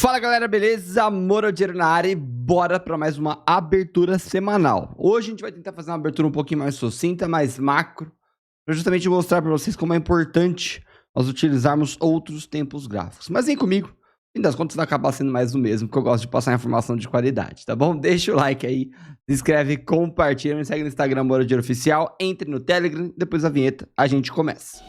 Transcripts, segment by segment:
Fala galera, beleza? Moro Dinheiro na área e bora para mais uma abertura semanal. Hoje a gente vai tentar fazer uma abertura um pouquinho mais sucinta, mais macro, para justamente mostrar para vocês como é importante nós utilizarmos outros tempos gráficos. Mas vem comigo, no fim das contas vai acabar sendo mais do mesmo, porque eu gosto de passar informação de qualidade, tá bom? Deixa o like aí, se inscreve, compartilha, me segue no Instagram, Moro Dinheiro Oficial, entre no Telegram, depois da vinheta a gente começa.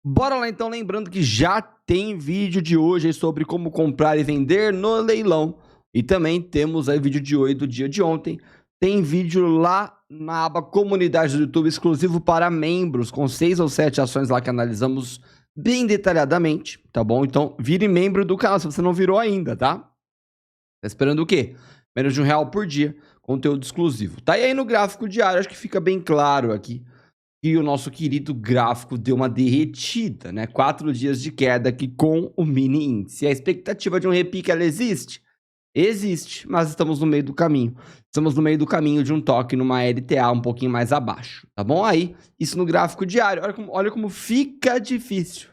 Bora lá então, lembrando que já tem vídeo de hoje aí sobre como comprar e vender no leilão. E também temos aí vídeo de hoje do dia de ontem. Tem vídeo lá na aba comunidade do YouTube exclusivo para membros, com 6 ou 7 ações lá que analisamos bem detalhadamente, tá bom? Então vire membro do canal se você não virou ainda, tá? Tá esperando o quê? Menos de R$1 por dia, conteúdo exclusivo. Tá, e aí no gráfico diário, acho que fica bem claro aqui que o nosso querido gráfico deu uma derretida, né? 4 dias de queda aqui com o mini índice. A expectativa de um repique, ela existe? Existe, mas estamos no meio do caminho. Estamos no meio do caminho de um toque numa LTA um pouquinho mais abaixo, tá bom? Aí, isso no gráfico diário. Olha como fica difícil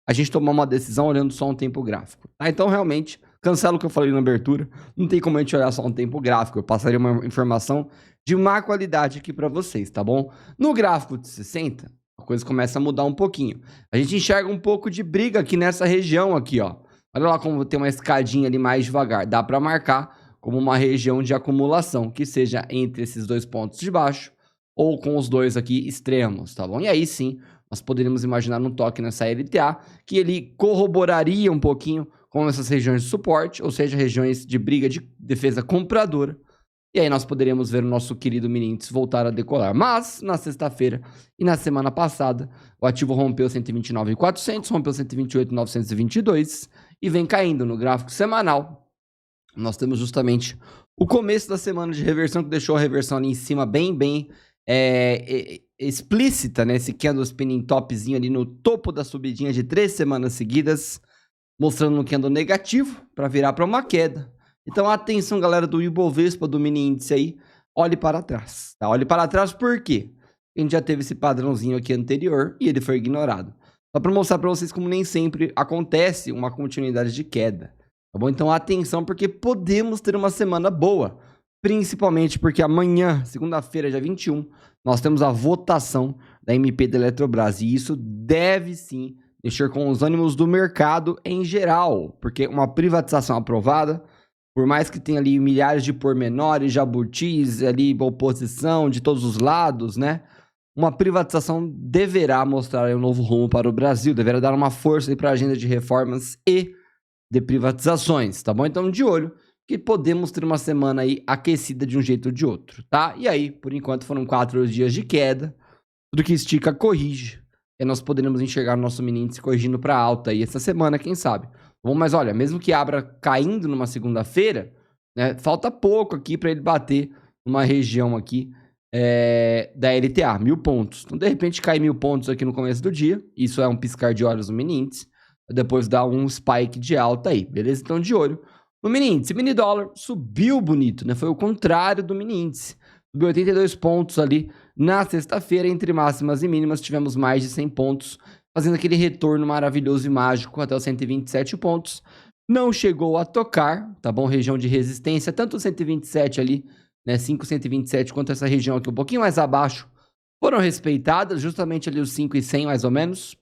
a gente tomar uma decisão olhando só um tempo gráfico, tá? Então, realmente, cancela o que eu falei na abertura. Não tem como a gente olhar só um tempo gráfico. Eu passaria uma informação de má qualidade aqui para vocês, tá bom? No gráfico de 60, a coisa começa a mudar um pouquinho. A gente enxerga um pouco de briga aqui nessa região aqui, ó. Olha lá como tem uma escadinha ali mais devagar. Dá para marcar como uma região de acumulação, que seja entre esses dois pontos de baixo ou com os dois aqui extremos, tá bom? E aí sim, nós poderíamos imaginar um toque nessa LTA, que ele corroboraria um pouquinho com essas regiões de suporte, ou seja, regiões de briga de defesa compradora. E aí nós poderíamos ver o nosso querido mini índice voltar a decolar. Mas, na sexta-feira e na semana passada, o ativo rompeu 129.400, rompeu 128.922 e vem caindo no gráfico semanal. Nós temos justamente o começo da semana de reversão, que deixou a reversão ali em cima bem explícita, né? Esse candle spinning topzinho ali no topo da subidinha de 3 semanas seguidas, mostrando um candle negativo para virar para uma queda. Então, atenção, galera do Ibovespa, do mini índice aí, olhe para trás, tá? Olhe para trás por quê? A gente já teve esse padrãozinho aqui anterior e ele foi ignorado. Só para mostrar para vocês como nem sempre acontece uma continuidade de queda, tá bom? Então, atenção, porque podemos ter uma semana boa, principalmente porque amanhã, segunda-feira, dia 21, nós temos a votação da MP da Eletrobras e isso deve sim mexer com os ânimos do mercado em geral, porque uma privatização aprovada, por mais que tenha ali milhares de pormenores, jabutis, ali oposição de todos os lados, né? Uma privatização deverá mostrar um novo rumo para o Brasil, deverá dar uma força para a agenda de reformas e de privatizações, tá bom? Então, de olho, que podemos ter uma semana aí aquecida de um jeito ou de outro, tá? E aí, por enquanto, foram 4 dias de queda, tudo que estica corrige, e nós poderemos enxergar o nosso mini índice corrigindo para alta aí essa semana, quem sabe? Bom, mas olha, mesmo que abra caindo numa segunda-feira, né, falta pouco aqui para ele bater numa região aqui da LTA, 1.000 pontos. Então, de repente, cai 1.000 pontos aqui no começo do dia, isso é um piscar de olhos no mini índice, depois dá um spike de alta aí, beleza? Então, de olho no mini índice. Mini dólar subiu bonito, né? Foi o contrário do mini índice. Subiu 82 pontos ali na sexta-feira, entre máximas e mínimas, tivemos mais de 100 pontos, fazendo aquele retorno maravilhoso e mágico até os 127 pontos. Não chegou a tocar, tá bom? Região de resistência, tanto o 127 ali, né, 5,127, quanto essa região aqui um pouquinho mais abaixo, foram respeitadas, justamente ali os 5,100 mais ou menos.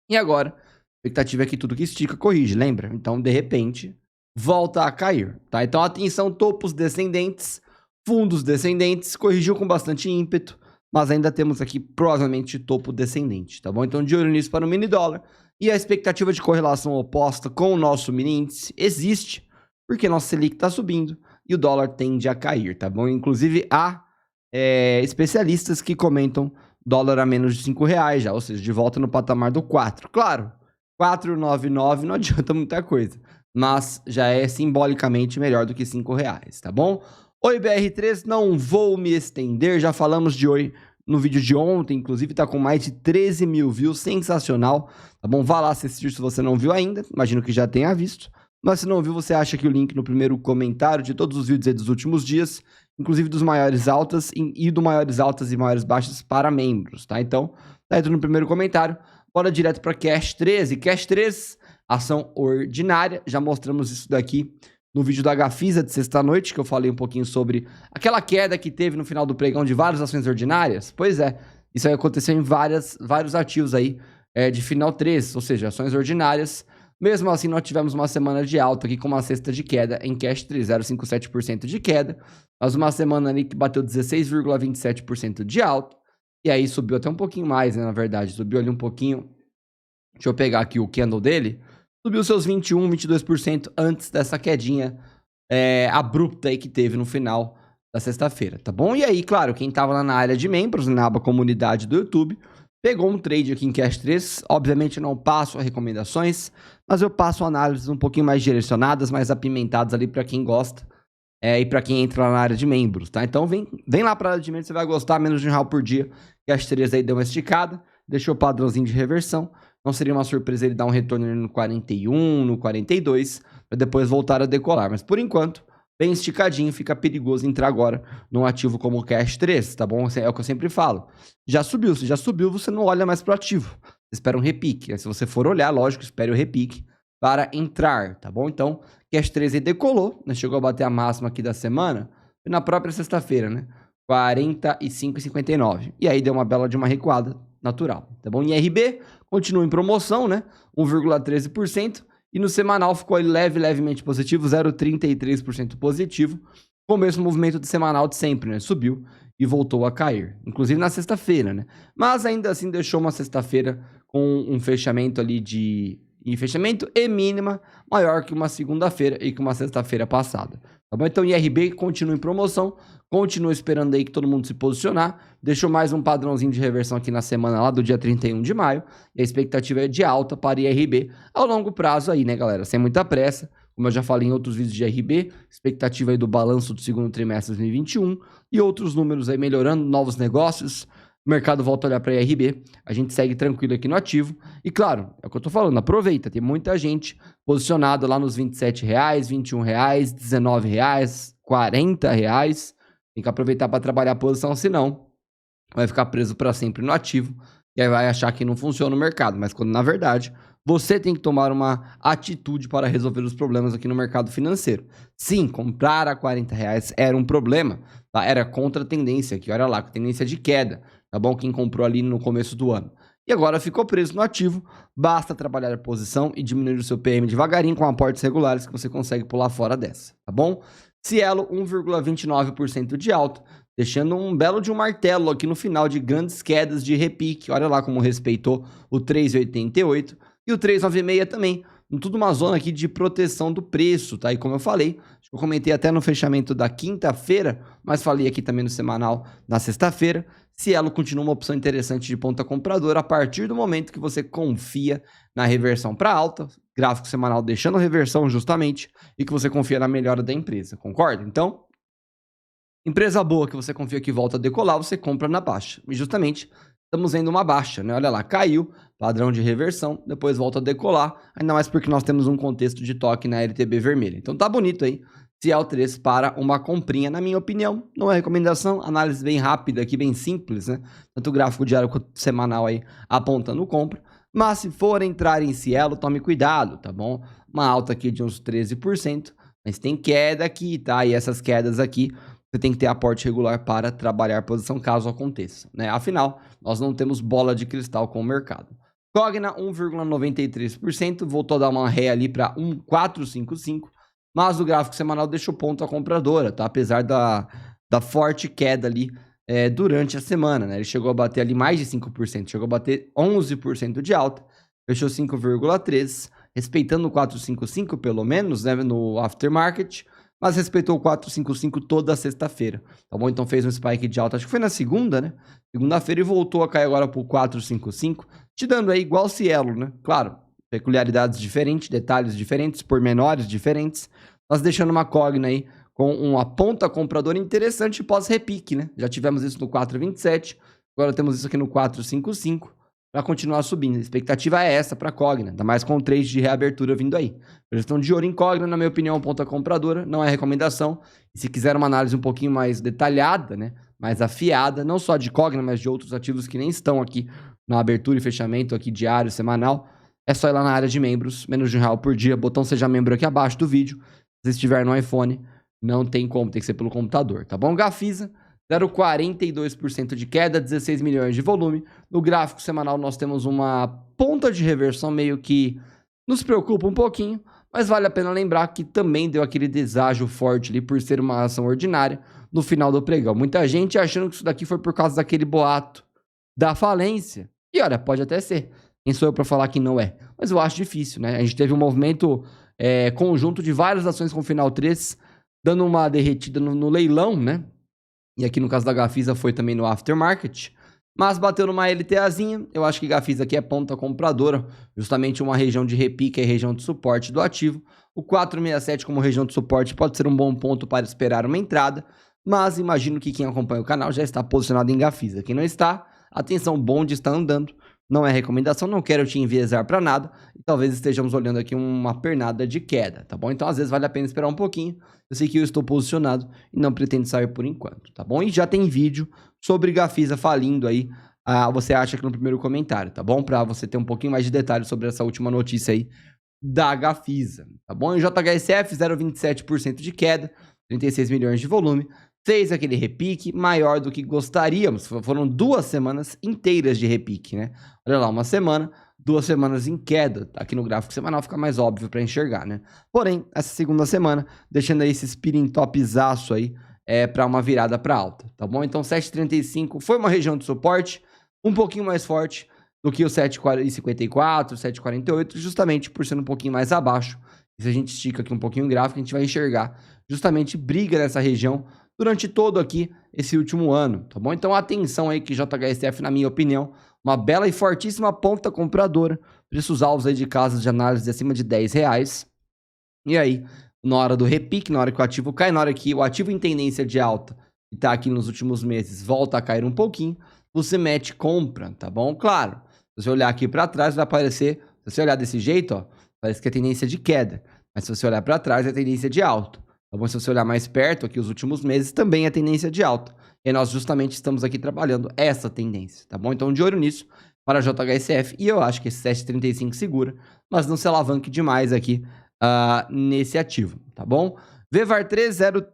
E agora, a expectativa é que tudo que estica corrige, lembra? Então, de repente, volta a cair, tá? Então, atenção, topos descendentes, fundos descendentes, corrigiu com bastante ímpeto, mas ainda temos aqui provavelmente topo descendente, tá bom? Então, de olho nisso para o mini dólar. E a expectativa de correlação oposta com o nosso mini índice existe, porque nosso Selic está subindo e o dólar tende a cair, tá bom? Inclusive, há especialistas que comentam dólar a menos de R$5 já, ou seja, de volta no patamar do 4. Claro, 4,99 não adianta muita coisa, mas já é simbolicamente melhor do que R$5, tá bom? Oi, BR3, não vou me estender, já falamos de Oi no vídeo de ontem, inclusive tá com mais de 13 mil views, sensacional, tá bom? Vá lá assistir se você não viu ainda, imagino que já tenha visto, mas se não viu, você acha que o link no primeiro comentário de todos os vídeos aí dos últimos dias, inclusive dos maiores altas e do maiores altas e maiores baixas para membros, tá? Então, tá aí no primeiro comentário. Bora direto para Cash 13. Cash 13, ação ordinária. Já mostramos isso daqui no vídeo da Gafisa de sexta-noite, que eu falei um pouquinho sobre aquela queda que teve no final do pregão de várias ações ordinárias. Pois é, isso aí aconteceu em vários ativos aí de final 13, ou seja, ações ordinárias. Mesmo assim, nós tivemos uma semana de alta aqui com uma cesta de queda em Cash 3, 0,57% de queda. Mas uma semana ali que bateu 16,27% de alta. E aí subiu até um pouquinho mais, né, na verdade. Subiu ali um pouquinho. Deixa eu pegar aqui o candle dele. Subiu seus 21, 22% antes dessa quedinha abrupta aí que teve no final da sexta-feira, tá bom? E aí, claro, quem tava lá na área de membros, na aba comunidade do YouTube, pegou um trade aqui em Cash 3. Obviamente eu não passo recomendações, mas eu passo análises um pouquinho mais direcionadas, mais apimentadas ali para quem gosta e para quem entra lá na área de membros, tá? Então vem lá para a área de membros, você vai gostar, menos de R$1 por dia. Cash 3 aí deu uma esticada, deixou o padrãozinho de reversão. Não seria uma surpresa ele dar um retorno no 41, no 42, para depois voltar a decolar. Mas por enquanto, bem esticadinho, fica perigoso entrar agora num ativo como o Cash 3, tá bom? É o que eu sempre falo. Já subiu, se já subiu, você não olha mais pro ativo. Você espera um repique. Se você for olhar, lógico, espere o repique para entrar, tá bom? Então, Cash 3 aí decolou, né? Chegou a bater a máxima aqui da semana, na própria sexta-feira, né? 45,59. E aí deu uma bela de uma recuada natural, tá bom? IRB continua em promoção, né? 1,13%. E no semanal ficou levemente positivo, 0,33% positivo. Com o mesmo movimento de semanal de sempre, né? Subiu e voltou a cair. Inclusive na sexta-feira, né? Mas ainda assim deixou uma sexta-feira com um fechamento ali fechamento e mínima maior que uma segunda-feira e que uma sexta-feira passada. Tá bom? Então, IRB continua em promoção, continua esperando aí que todo mundo se posicionar, deixou mais um padrãozinho de reversão aqui na semana lá do dia 31 de maio, e a expectativa é de alta para IRB ao longo prazo aí, né, galera? Sem muita pressa, como eu já falei em outros vídeos de IRB, expectativa aí do balanço do segundo trimestre de 2021 e outros números aí melhorando, novos negócios. O mercado volta a olhar para a IRB, a gente segue tranquilo aqui no ativo. E claro, é o que eu tô falando, aproveita, tem muita gente posicionada lá nos R$27, R$21, R$19, R$40. Tem que aproveitar para trabalhar a posição, senão vai ficar preso para sempre no ativo e aí vai achar que não funciona o mercado. Mas quando na verdade você tem que tomar uma atitude para resolver os problemas aqui no mercado financeiro. Sim, comprar a R$40 era um problema, tá? Era contra a tendência aqui, olha lá, tendência de queda. Tá bom? Quem comprou ali no começo do ano. E agora ficou preso no ativo, basta trabalhar a posição e diminuir o seu PM devagarinho com aportes regulares que você consegue pular fora dessa, tá bom? Cielo, 1,29% de alta, deixando um belo de um martelo aqui no final de grandes quedas de repique. Olha lá como respeitou o 3,88 e o 3,96 também. Tudo uma zona aqui de proteção do preço, tá? E como eu falei, eu comentei até no fechamento da quinta-feira, mas falei aqui também no semanal na sexta-feira, Cielo continua uma opção interessante de ponta compradora a partir do momento que você confia na reversão para alta, gráfico semanal deixando reversão justamente, e que você confia na melhora da empresa, concorda? Então, empresa boa que você confia que volta a decolar, você compra na baixa. E justamente estamos vendo uma baixa, né? Olha lá, caiu, padrão de reversão, depois volta a decolar, ainda mais porque nós temos um contexto de toque na LTB vermelha. Então tá bonito aí, Cielo 3 para uma comprinha, na minha opinião, não é recomendação, análise bem rápida aqui, bem simples, né? Tanto o gráfico diário quanto semanal aí apontando compra, mas se for entrar em Cielo, tome cuidado, tá bom? Uma alta aqui de uns 13%, mas tem queda aqui, tá? E essas quedas aqui, você tem que ter aporte regular para trabalhar a posição caso aconteça, né? Afinal, nós não temos bola de cristal com o mercado. Cogna, 1,93%, voltou a dar uma ré ali para 1,455, mas o gráfico semanal deixou ponto a compradora, tá? Apesar da forte queda ali durante a semana, né? Ele chegou a bater ali mais de 5%, chegou a bater 11% de alta, fechou 5,3%, respeitando o 455 pelo menos, né? No aftermarket, mas respeitou o 455 toda sexta-feira, tá bom? Então fez um spike de alta, acho que foi na segunda, né? Segunda-feira e voltou a cair agora pro 455, te dando aí igual Cielo, né? Claro, peculiaridades diferentes, detalhes diferentes, pormenores diferentes, mas deixando uma Cogna aí com uma ponta compradora interessante pós-repique, né? Já tivemos isso no 4,27, agora temos isso aqui no 4,55, para continuar subindo. A expectativa é essa para Cogna, ainda mais com o trade de reabertura vindo aí. Eles estão de olho em Cogna, na minha opinião, ponta compradora, não é recomendação. E se quiser uma análise um pouquinho mais detalhada, né, mais afiada, não só de Cogna, mas de outros ativos que nem estão aqui na abertura e fechamento aqui diário, semanal, é só ir lá na área de membros, menos de R$1 por dia, botão seja membro aqui abaixo do vídeo. Se estiver no iPhone, não tem como, tem que ser pelo computador, tá bom? Gafisa, 0,42% de queda, 16 milhões de volume. No gráfico semanal nós temos uma ponta de reversão meio que nos preocupa um pouquinho, mas vale a pena lembrar que também deu aquele deságio forte ali por ser uma ação ordinária no final do pregão. Muita gente achando que isso daqui foi por causa daquele boato da falência. E olha, pode até ser. Quem sou eu para falar que não é? Mas eu acho difícil, né? A gente teve um movimento conjunto de várias ações com final 3, dando uma derretida no leilão, né? E aqui no caso da Gafisa foi também no aftermarket. Mas bateu numa LTAzinha. Eu acho que Gafisa aqui é ponta compradora. Justamente uma região de repique e região de suporte do ativo. O 467 como região de suporte pode ser um bom ponto para esperar uma entrada. Mas imagino que quem acompanha o canal já está posicionado em Gafisa. Quem não está, atenção, bonde está andando. Não é recomendação, não quero te enviesar para nada. E talvez estejamos olhando aqui uma pernada de queda, tá bom? Então, às vezes, vale a pena esperar um pouquinho. Eu sei que eu estou posicionado e não pretendo sair por enquanto, tá bom? E já tem vídeo sobre Gafisa falindo aí. Você acha aqui no primeiro comentário, tá bom? Para você ter um pouquinho mais de detalhes sobre essa última notícia aí da Gafisa, tá bom? E JHSF, 0,27% de queda, 36 milhões de volume. Fez aquele repique maior do que gostaríamos. Foram 2 semanas inteiras de repique, né? Olha lá, uma semana, 2 semanas em queda. Aqui no gráfico semanal fica mais óbvio para enxergar, né? Porém, essa segunda semana, deixando aí esse spinning topzaço aí, para uma virada para alta, tá bom? Então, 7,35 foi uma região de suporte um pouquinho mais forte do que o 7,54, 7,48, justamente por ser um pouquinho mais abaixo. E se a gente estica aqui um pouquinho o gráfico, a gente vai enxergar justamente briga nessa região durante todo aqui esse último ano, tá bom? Então atenção aí que JHSF, na minha opinião, uma bela e fortíssima ponta compradora, preços alvos aí de casas de análise acima de R$10. E aí, na hora do repique, na hora que o ativo cai, na hora que o ativo em tendência de alta, que tá aqui nos últimos meses, volta a cair um pouquinho, você mete compra, tá bom? Claro, se você olhar aqui para trás, vai aparecer, se você olhar desse jeito, ó, parece que é tendência de queda, mas se você olhar para trás, é tendência de alta. Tá bom? Se você olhar mais perto, aqui os últimos meses, também é tendência de alta. E nós justamente estamos aqui trabalhando essa tendência, tá bom? Então, de olho nisso para a JHSF. E eu acho que esse 7,35 segura, mas não se alavanque demais aqui nesse ativo, tá bom? VVAR3,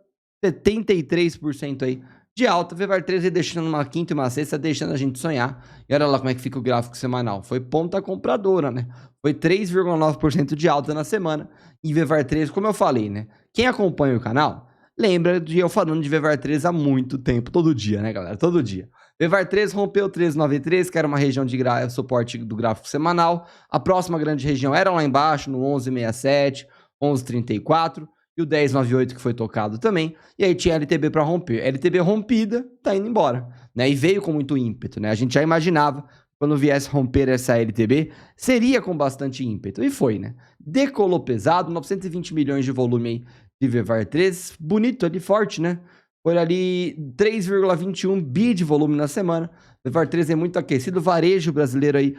0,73% aí de alta. VVAR3 aí deixando uma quinta e uma sexta, deixando a gente sonhar. E olha lá como é que fica o gráfico semanal. Foi ponta compradora, né? Foi 3,9% de alta na semana. E VVAR3, como eu falei, né? Quem acompanha o canal, lembra de eu falando de VVAR3 há muito tempo, todo dia, né, galera? Todo dia. VVAR3 rompeu 13,93, que era uma região de suporte do gráfico semanal. A próxima grande região era lá embaixo, no 11,67, 11,34 e o 10,98 que foi tocado também. E aí tinha LTB para romper. LTB rompida, tá indo embora, né? E veio com muito ímpeto, né? A gente já imaginava quando viesse romper essa LTB, seria com bastante ímpeto. E foi, né? Decolou pesado, 920 milhões de volume aí de VVAR3. Bonito ali, forte, né? Foi ali 3,21 bi de volume na semana. VVAR3 é muito aquecido. Varejo brasileiro aí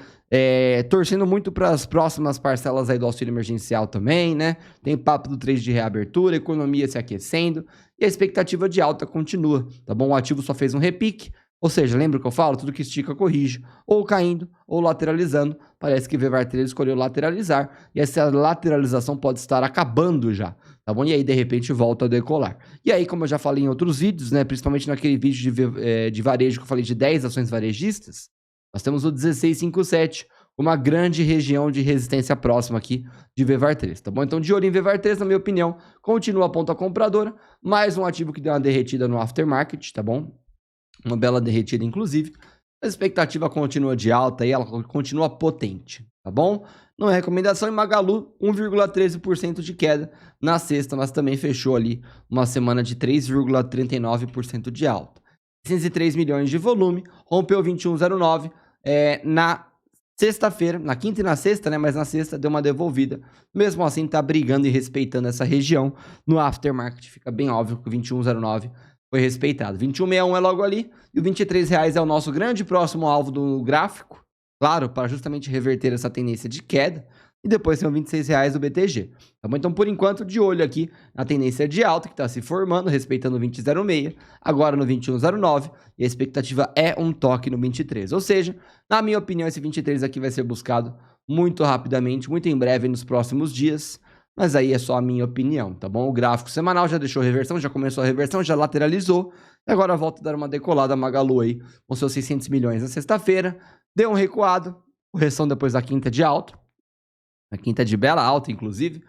torcendo muito para as próximas parcelas aí do auxílio emergencial também, né? Tem papo do trade de reabertura, economia se aquecendo. E a expectativa de alta continua, tá bom? O ativo só fez um repique. Ou seja, lembra o que eu falo? Tudo que estica corrige, ou caindo, ou lateralizando. Parece que VVAR3 escolheu lateralizar, e essa lateralização pode estar acabando já, tá bom? E aí, de repente, volta a decolar. E aí, como eu já falei em outros vídeos, né, principalmente naquele vídeo de varejo que eu falei de 10 ações varejistas, nós temos o 1657, uma grande região de resistência próxima aqui de VVAR3, tá bom? Então, de olho em VVAR3, na minha opinião, continua a ponta compradora, mais um ativo que deu uma derretida no aftermarket, tá bom? Uma bela derretida, inclusive. A expectativa continua de alta e ela continua potente, tá bom? Não é recomendação. Em Magalu, 1,13% de queda na sexta, mas também fechou ali uma semana de 3,39% de alta. 603 milhões de volume, rompeu 21,09 na sexta-feira, na quinta e na sexta, né? Mas na sexta deu uma devolvida. Mesmo assim, tá brigando e respeitando essa região. No aftermarket fica bem óbvio que o 21,09 foi respeitado. 21,61 é logo ali e o R$23 é o nosso grande próximo alvo do gráfico. claro, para justamente reverter essa tendência de queda, e depois tem o R$26 do BTG. Tá bom? Então, por enquanto, de olho aqui na tendência de alta que está se formando, respeitando o 20,06, agora no 21,09, e a expectativa é um toque no 23. Ou seja, na minha opinião, esse 23 aqui vai ser buscado muito rapidamente, muito em breve, nos próximos dias, mas aí é só a minha opinião, tá bom? O gráfico semanal já deixou reversão, já começou a reversão, já lateralizou, e agora volta a dar uma decolada Magalu aí, com seus 600 milhões na sexta-feira, deu um recuado, correção depois da quinta de alta, a quinta de bela alta, inclusive.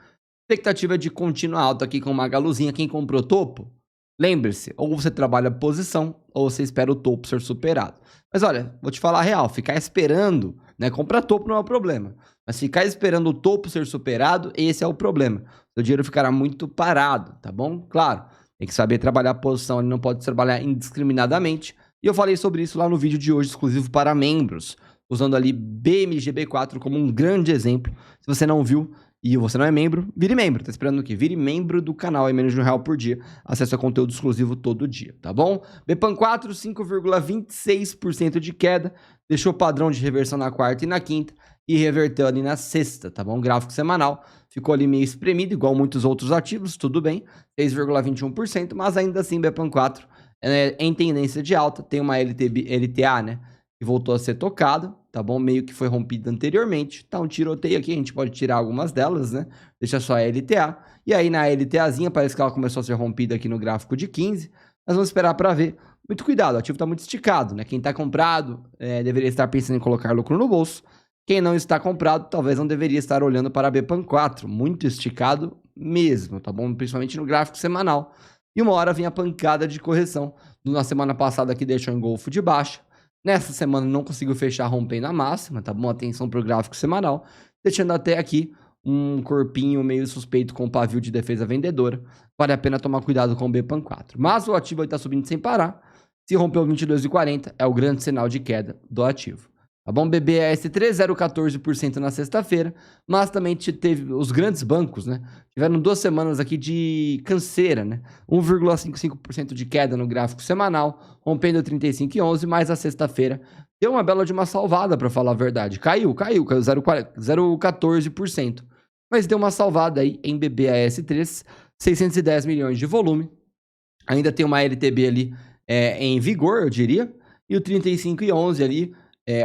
Expectativa de contínua alta aqui com uma Magaluzinha. Quem comprou topo, lembre-se, ou você trabalha posição, ou você espera o topo ser superado. Mas olha, vou te falar a real, ficar esperando, né? Comprar topo não é o problema. Mas ficar esperando o topo ser superado, esse é o problema. Seu dinheiro ficará muito parado, tá bom? Claro, tem que saber trabalhar a posição, ele não pode trabalhar indiscriminadamente. E eu falei sobre isso lá no vídeo de hoje, exclusivo para membros, usando ali BMGB4 como um grande exemplo. Se você não viu e você não é membro, vire membro. Tá esperando o quê? Vire membro do canal, é menos de R$1 por dia. Acesso a conteúdo exclusivo todo dia, tá bom? BPAN4, 5,26% de queda. Deixou padrão de reversão na quarta e na quinta. E reverteu ali na sexta, tá bom? Gráfico semanal. Ficou ali meio espremido, igual muitos outros ativos, tudo bem. 6,21%, mas ainda assim BPAN4 em tendência de alta. Tem uma LTA, né? Que voltou a ser tocado, tá bom? Meio que foi rompido anteriormente. Tá um tiroteio aqui, a gente pode tirar algumas delas, né? Deixa só a LTA. E aí na LTAzinha parece que ela começou a ser rompida aqui no gráfico de 15. Mas vamos esperar para ver. Muito cuidado, o ativo tá muito esticado, né? Quem tá comprado deveria estar pensando em colocar lucro no bolso. Quem não está comprado, talvez não deveria estar olhando para a BPAN4. Muito esticado mesmo, tá bom? Principalmente no gráfico semanal. E uma hora vem a pancada de correção. Na semana passada aqui deixou engolfo de baixa. Nessa semana não conseguiu fechar rompendo a máxima, tá bom? Atenção para o gráfico semanal. Deixando até aqui um corpinho meio suspeito com pavio de defesa vendedora. Vale a pena tomar cuidado com o BPAN4. Mas o ativo está subindo sem parar. Se rompeu 22,40, é o grande sinal de queda do ativo. Tá bom? BBAS3, 0,14% na sexta-feira, mas também teve os grandes bancos, né? Tiveram 2 semanas aqui de canseira, né? 1,55% de queda no gráfico semanal, rompendo 35,11, mas a sexta-feira deu uma bela de uma salvada, para falar a verdade. Caiu 0,14%, mas deu uma salvada aí em BBAS3, 610 milhões de volume. Ainda tem uma LTB ali em vigor, eu diria, e o 35,11 ali.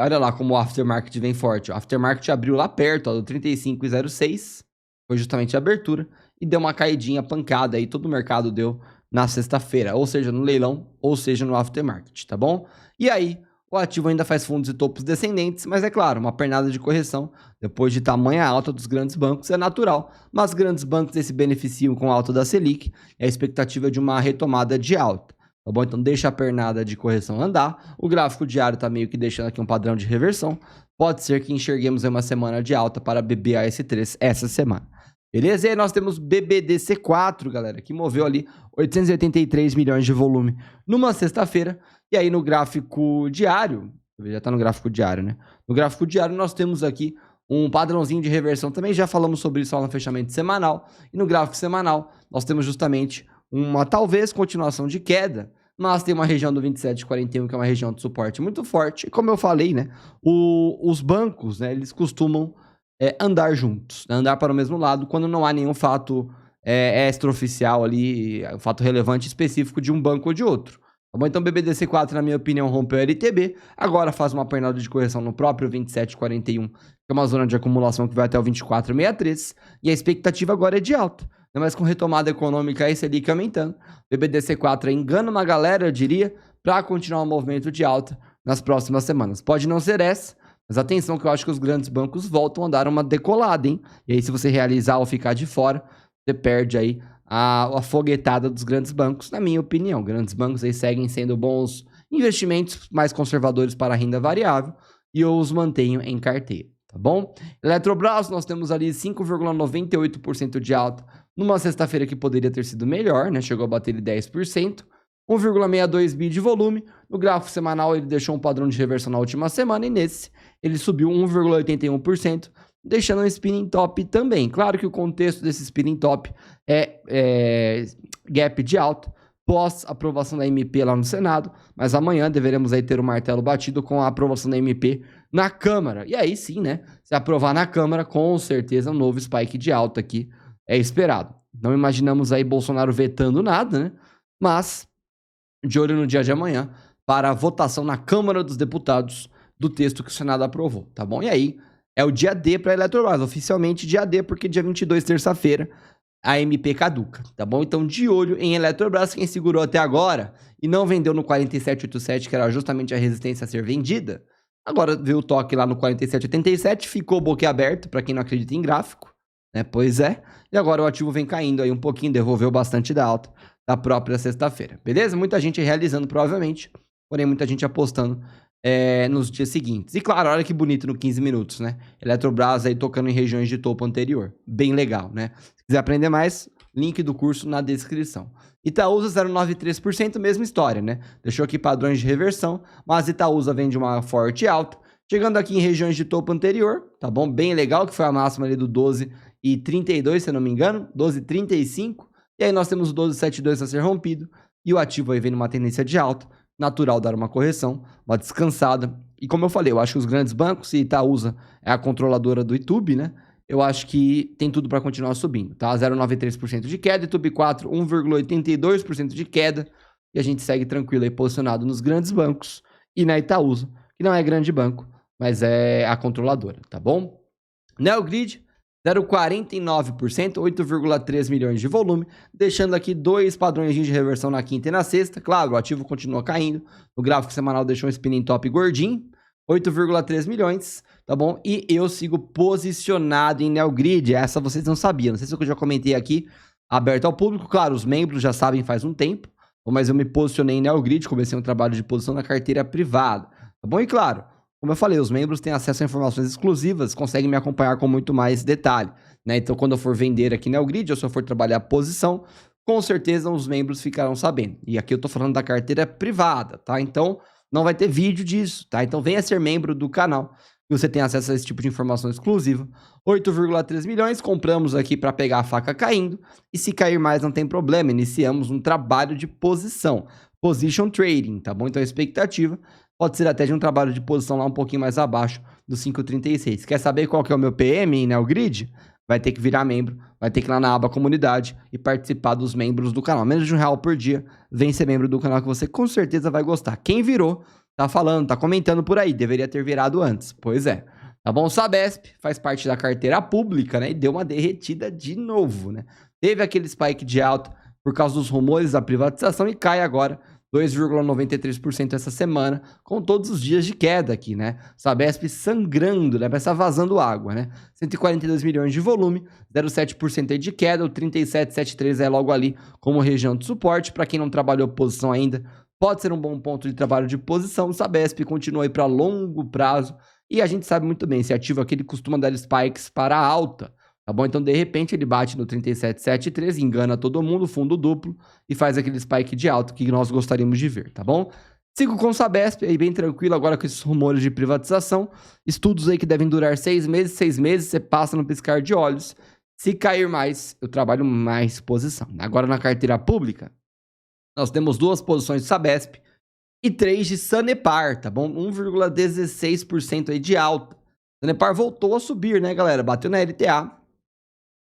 Olha lá como o aftermarket vem forte. O aftermarket abriu lá perto, ó, do 35,06. Foi justamente a abertura. E deu uma caidinha, pancada aí. Todo o mercado deu na sexta-feira. Ou seja, no leilão, ou seja, no aftermarket, tá bom? E aí, o ativo ainda faz fundos e topos descendentes. Mas é claro, uma pernada de correção. Depois de tamanha alta dos grandes bancos, é natural. Mas grandes bancos se beneficiam com a alta da Selic. É a expectativa de uma retomada de alta. Tá bom? Então deixa a pernada de correção andar. O gráfico diário tá meio que deixando aqui um padrão de reversão. Pode ser que enxerguemos uma semana de alta para BBAS3 essa semana. Beleza? E aí nós temos BBDC4, galera, que moveu ali 883 milhões de volume numa sexta-feira. E aí no gráfico diário, já tá no gráfico diário, né? No gráfico diário nós temos aqui um padrãozinho de reversão também. Já falamos sobre isso lá no fechamento semanal. E no gráfico semanal nós temos justamente uma talvez continuação de queda, mas tem uma região do 27,41 que é uma região de suporte muito forte. E como eu falei, né, os bancos, né, eles costumam andar juntos, né, andar para o mesmo lado quando não há nenhum fato extraoficial ali, fato relevante específico de um banco ou de outro. Tá bom? Então BBDC4, na minha opinião, rompeu a LTB, agora faz uma pernada de correção no próprio 27,41, que é uma zona de acumulação que vai até o 24,63, e a expectativa agora é de alta. Mas com retomada econômica e Selic aumentando, BBDC4 engana uma galera, eu diria, para continuar um movimento de alta nas próximas semanas. Pode não ser essa, mas atenção que eu acho que os grandes bancos voltam a dar uma decolada, hein? E aí se você realizar ou ficar de fora, você perde aí a foguetada dos grandes bancos, na minha opinião. Grandes bancos aí seguem sendo bons investimentos mais conservadores para a renda variável e eu os mantenho em carteira, tá bom? Eletrobras, nós temos ali 5,98% de alta, numa sexta-feira que poderia ter sido melhor, né? Chegou a bater 10%. 1,62 bi de volume. No gráfico semanal ele deixou um padrão de reversão na última semana e nesse ele subiu 1,81%, deixando um spinning top também. Claro que o contexto desse spinning top é gap de alta, pós aprovação da MP lá no Senado, mas amanhã deveremos aí ter o martelo batido com a aprovação da MP na Câmara. E aí sim, né, se aprovar na Câmara, com certeza um novo spike de alta aqui é esperado. Não imaginamos aí Bolsonaro vetando nada, né, mas de olho no dia de amanhã para a votação na Câmara dos Deputados do texto que o Senado aprovou, tá bom? E aí é o dia D para a Eletrobras, oficialmente dia D, porque dia 22, terça-feira, a MP caduca, tá bom? Então, de olho em Eletrobras, quem segurou até agora e não vendeu no 4787, que era justamente a resistência a ser vendida, agora veio o toque lá no 4787, ficou boquiaberto, para quem não acredita em gráfico, né? Pois é, e agora o ativo vem caindo aí um pouquinho, devolveu bastante da alta da própria sexta-feira, beleza? Muita gente realizando, provavelmente, porém muita gente apostando nos dias seguintes. E claro, olha que bonito no 15 minutos, né? Eletrobras aí tocando em regiões de topo anterior. Bem legal, né? Se quiser aprender mais, link do curso na descrição. Itaúsa 0,93%, mesma história, né? Deixou aqui padrões de reversão, mas Itaúsa vem de uma forte alta, chegando aqui em regiões de topo anterior, tá bom? Bem legal, que foi a máxima ali do 12,32, se eu não me engano, 12,35. E aí nós temos o 12,72 a ser rompido, e o ativo aí vem numa tendência de alta, natural dar uma correção, uma descansada. E como eu falei, eu acho que os grandes bancos, e Itaúsa é a controladora do YouTube, né? Eu acho que tem tudo para continuar subindo, tá? 0,93% de queda, YouTube 4, 1,82% de queda. E a gente segue tranquilo aí, posicionado nos grandes bancos e na Itaúsa, que não é grande banco, mas é a controladora, tá bom? Neogrid, 0,49%, 8,3 milhões de volume, deixando aqui dois padrões de reversão na quinta e na sexta. Claro, o ativo continua caindo, o gráfico semanal deixou um spinning top gordinho, 8,3 milhões, tá bom? E eu sigo posicionado em Neogrid, essa vocês não sabiam, não sei se eu já comentei aqui, aberto ao público, claro, os membros já sabem faz um tempo, mas eu me posicionei em Neogrid, comecei um trabalho de posição na carteira privada, tá bom? E claro, como eu falei, os membros têm acesso a informações exclusivas, conseguem me acompanhar com muito mais detalhe, né? Então, quando eu for vender aqui na Neogrid, ou se eu for trabalhar a posição, com certeza os membros ficarão sabendo. E aqui eu tô falando da carteira privada, tá? Então, não vai ter vídeo disso, tá? Então, venha ser membro do canal e você tem acesso a esse tipo de informação exclusiva. 8,3 milhões, compramos aqui para pegar a faca caindo, e se cair mais não tem problema, iniciamos um trabalho de posição, position trading, tá bom? Então, a expectativa pode ser até de um trabalho de posição lá um pouquinho mais abaixo do 5,36. Quer saber qual que é o meu PM em Neogrid? Vai ter que virar membro, vai ter que ir lá na aba comunidade e participar dos membros do canal. Menos de R$1 por dia, vem ser membro do canal que você com certeza vai gostar. Quem virou, tá falando, tá comentando por aí, deveria ter virado antes. Pois é. Tá bom? O Sabesp faz parte da carteira pública, né? E deu uma derretida de novo, né? Teve aquele spike de alta por causa dos rumores da privatização e cai agora 2,93% essa semana, com todos os dias de queda aqui, né? Sabesp sangrando, né? Parece estar vazando água, né? 142 milhões de volume, 0,7% aí de queda, o 37,73 é logo ali como região de suporte. Para quem não trabalhou posição ainda, pode ser um bom ponto de trabalho de posição. O Sabesp continua aí para longo prazo e a gente sabe muito bem, esse ativo aqui ele costuma dar spikes para alta. Tá bom? Então, de repente, ele bate no 37,73, engana todo mundo, fundo duplo, e faz aquele spike de alto que nós gostaríamos de ver, tá bom? Sigo com o Sabesp, aí bem tranquilo, agora com esses rumores de privatização. Estudos aí que devem durar 6 meses, você passa no piscar de olhos. Se cair mais, eu trabalho mais posição. Agora, na carteira pública, nós temos 2 posições de Sabesp e 3 de Sanepar, tá bom? 1,16% aí de alta. Sanepar voltou a subir, né, galera? Bateu na LTA.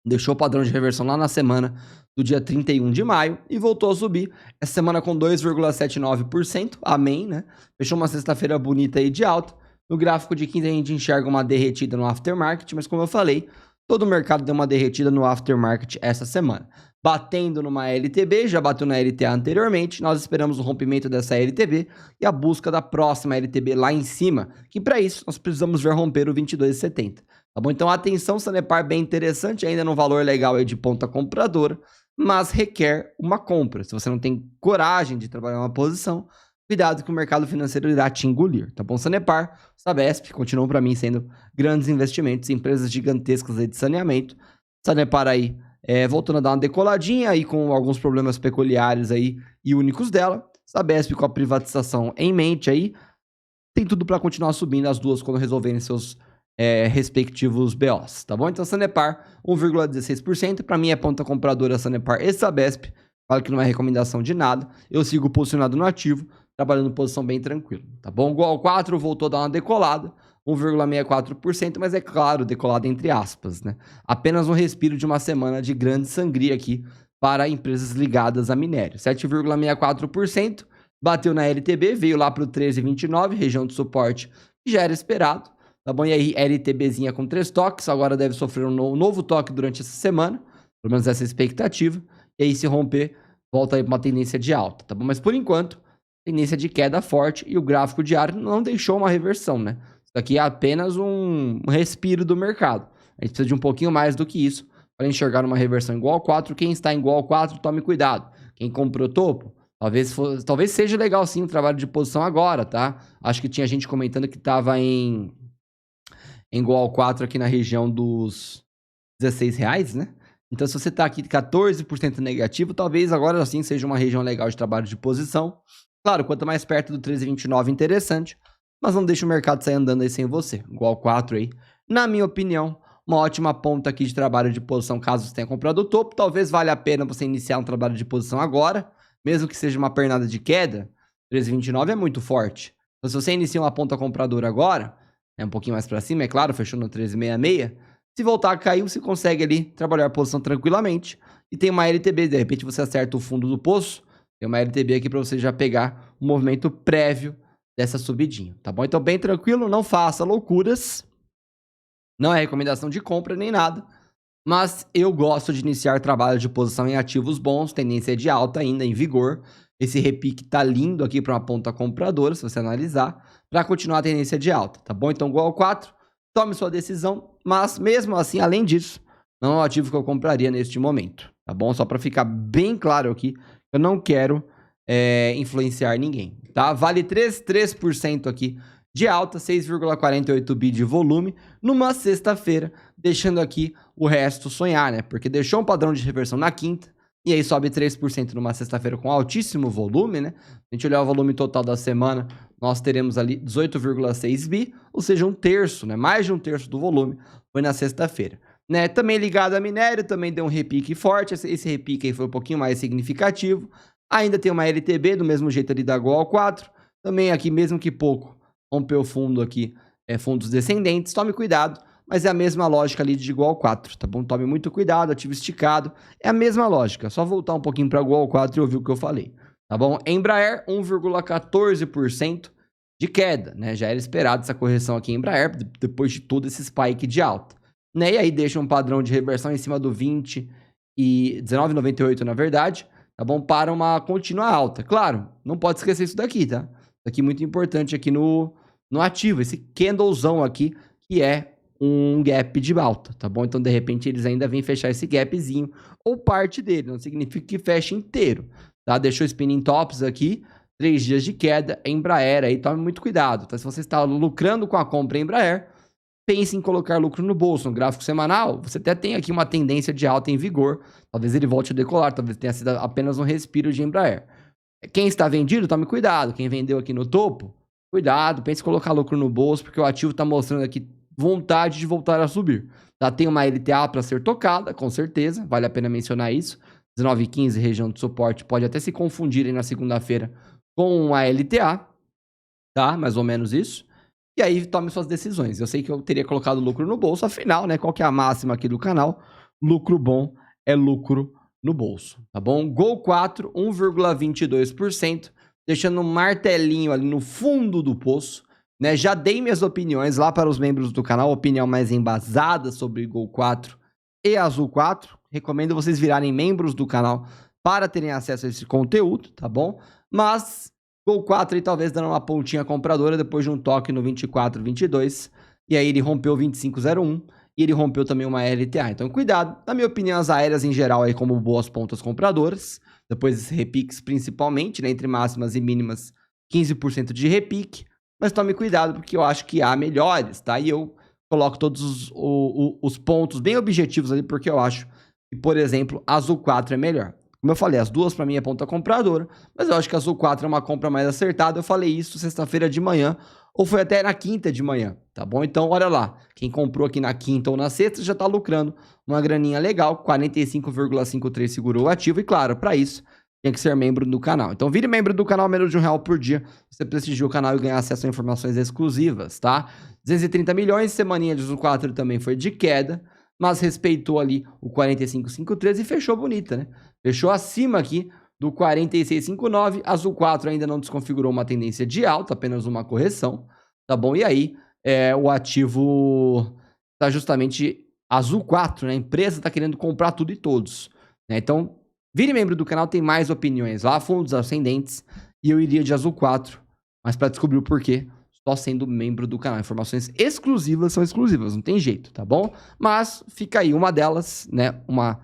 Deixou o padrão de reversão lá na semana do dia 31 de maio e voltou a subir. Essa semana com 2,79%, amém, né? Fechou uma sexta-feira bonita aí de alta. No gráfico de 15 a gente enxerga uma derretida no aftermarket, mas como eu falei, todo o mercado deu uma derretida no aftermarket essa semana. Batendo numa LTB, já bateu na LTA anteriormente, nós esperamos o rompimento dessa LTB e a busca da próxima LTB lá em cima, que para isso nós precisamos ver romper o 22,70. Tá bom? Então, atenção, Sanepar bem interessante, ainda no valor legal aí de ponta compradora, mas requer uma compra. Se você não tem coragem de trabalhar uma posição, cuidado que o mercado financeiro irá te engolir, tá bom? Sanepar, Sabesp, continuam para mim sendo grandes investimentos, empresas gigantescas aí de saneamento. Sanepar aí, voltando a dar uma decoladinha aí com alguns problemas peculiares aí e únicos dela. Sabesp com a privatização em mente aí, tem tudo para continuar subindo as duas quando resolverem seus respectivos BOs, tá bom? Então, Sanepar, 1,16%, para mim é ponta compradora Sanepar e Sabesp, Claro que não é recomendação de nada. Eu sigo posicionado no ativo, trabalhando em posição bem tranquilo, tá bom? Gol 4 voltou a dar uma decolada, 1,64%, mas é claro, decolada entre aspas, né? Apenas um respiro de uma semana de grande sangria aqui para empresas ligadas a minério. 7,64%, bateu na LTB, veio lá para o 13,29, região de suporte que já era esperado, tá bom? E aí, LTBzinha com 3 toques, agora deve sofrer um novo toque durante essa semana, pelo menos essa expectativa. E aí, se romper, volta aí para uma tendência de alta, tá bom? Mas por enquanto, tendência de queda forte e o gráfico diário não deixou uma reversão, né? Isso aqui é apenas um respiro do mercado. A gente precisa de um pouquinho mais do que isso para enxergar uma reversão igual ao 4. Quem está em igual ao 4, tome cuidado. Quem comprou topo, talvez seja legal sim o trabalho de posição agora, tá? Acho que tinha gente comentando que estava em igual ao 4 aqui na região dos R$16, né? Então, se você está aqui 14% negativo, talvez agora sim seja uma região legal de trabalho de posição. Claro, quanto mais perto do 13,29, interessante. Mas não deixa o mercado sair andando aí sem você. Igual 4 aí. Na minha opinião, uma ótima ponta aqui de trabalho de posição, caso você tenha comprado o topo. Talvez valha a pena você iniciar um trabalho de posição agora, mesmo que seja uma pernada de queda. 13,29 é muito forte. Então, se você inicia uma ponta compradora agora, é um pouquinho mais para cima, é claro, fechou no 13,66. Se voltar a cair, você consegue ali trabalhar a posição tranquilamente. E tem uma LTB, de repente você acerta o fundo do poço. Tem uma LTB aqui para você já pegar o movimento prévio dessa subidinha, tá bom? Então, bem tranquilo, não faça loucuras. Não é recomendação de compra nem nada. Mas eu gosto de iniciar trabalho de posição em ativos bons, tendência de alta ainda, em vigor. Esse repique tá lindo aqui para uma ponta compradora, se você analisar, para continuar a tendência de alta, tá bom? Então, igual ao 4, tome sua decisão, mas mesmo assim, além disso, não é um ativo que eu compraria neste momento, tá bom? Só para ficar bem claro aqui, eu não quero influenciar ninguém, tá? Vale 3% aqui de alta, 6,48 bi de volume, numa sexta-feira, deixando aqui o resto sonhar, né? Porque deixou um padrão de reversão na quinta, e aí sobe 3% numa sexta-feira com altíssimo volume, né? Se a gente olhar o volume total da semana, nós teremos ali 18,6 bi, ou seja, um terço, né? Mais de um terço do volume foi na sexta-feira. Né? Também ligado a minério, também deu um repique forte, esse repique aí foi um pouquinho mais significativo. Ainda tem uma LTB, do mesmo jeito ali da Gol 4, também aqui, mesmo que pouco, rompeu o fundo aqui, fundos descendentes, tome cuidado, mas é a mesma lógica ali de igual ao 4, tá bom? Tome muito cuidado, ativo esticado, é a mesma lógica, só voltar um pouquinho para igual ao 4 e ouvir o que eu falei, tá bom? Embraer, 1,14% de queda, né? Já era esperado essa correção aqui em Embraer, depois de todo esse spike de alta, né? E aí deixa um padrão de reversão em cima do 20 e 19,98 na verdade, tá bom? Para uma contínua alta. Claro, não pode esquecer isso daqui, tá? Isso aqui é muito importante aqui no ativo, esse candlezão aqui, que é um gap de alta, tá bom? Então, de repente, eles ainda vêm fechar esse gapzinho, ou parte dele, não significa que feche inteiro, tá? Deixou spinning tops aqui, 3 dias de queda, Embraer aí, tome muito cuidado, tá? Se você está lucrando com a compra em Embraer, pense em colocar lucro no bolso. No gráfico semanal, você até tem aqui uma tendência de alta em vigor, talvez ele volte a decolar, talvez tenha sido apenas um respiro de Embraer. Quem está vendido, tome cuidado. Quem vendeu aqui no topo, cuidado, pense em colocar lucro no bolso, porque o ativo está mostrando aqui vontade de voltar a subir. Tá? Tem uma LTA para ser tocada, com certeza, vale a pena mencionar isso. 19,15, região de suporte, pode até se confundirem na segunda-feira com a LTA, tá? Mais ou menos isso. E aí, tome suas decisões. Eu sei que eu teria colocado lucro no bolso, afinal, né? Qual que é a máxima aqui do canal? Lucro bom é lucro no bolso, tá bom? Gol 4, 1,22%, deixando um martelinho ali no fundo do poço, né? Já dei minhas opiniões lá para os membros do canal, opinião mais embasada sobre Gol 4 e Azul 4. Recomendo vocês virarem membros do canal para terem acesso a esse conteúdo, tá bom? Mas Gol 4 aí talvez dando uma pontinha compradora depois de um toque no 24,22, e aí ele rompeu 25,01 e ele rompeu também uma LTA. Então cuidado, na minha opinião as aéreas em geral aí como boas pontas compradoras, depois desses repiques principalmente, né, entre máximas e mínimas 15% de repique, mas tome cuidado porque eu acho que há melhores, tá? E eu coloco todos os pontos bem objetivos ali porque eu acho que, por exemplo, a Azul 4 é melhor. Como eu falei, as duas para mim é ponta compradora, mas eu acho que a Azul 4 é uma compra mais acertada. Eu falei isso sexta-feira de manhã, ou foi até na quinta de manhã, tá bom? Então, olha lá, quem comprou aqui na quinta ou na sexta já tá lucrando uma graninha legal, 45,53 segurou o ativo, e claro, para isso, tinha que ser membro do canal. Então, vire membro do canal, menos de R$1 por dia. Você prestigia o canal e ganhar acesso a informações exclusivas, tá? 230 milhões, semaninha de Azu4 também foi de queda, mas respeitou ali o 45,53 e fechou bonita, né? Fechou acima aqui do 46,59. Azu4 ainda não desconfigurou uma tendência de alta, apenas uma correção, tá bom? E aí, o ativo tá justamente Azu4, né? A empresa tá querendo comprar tudo e todos, né? Então, vire membro do canal, tem mais opiniões lá, fundos ascendentes, e eu iria de Azu4, mas para descobrir o porquê, só sendo membro do canal. Informações exclusivas são exclusivas, não tem jeito, tá bom? Mas fica aí uma delas, né? Uma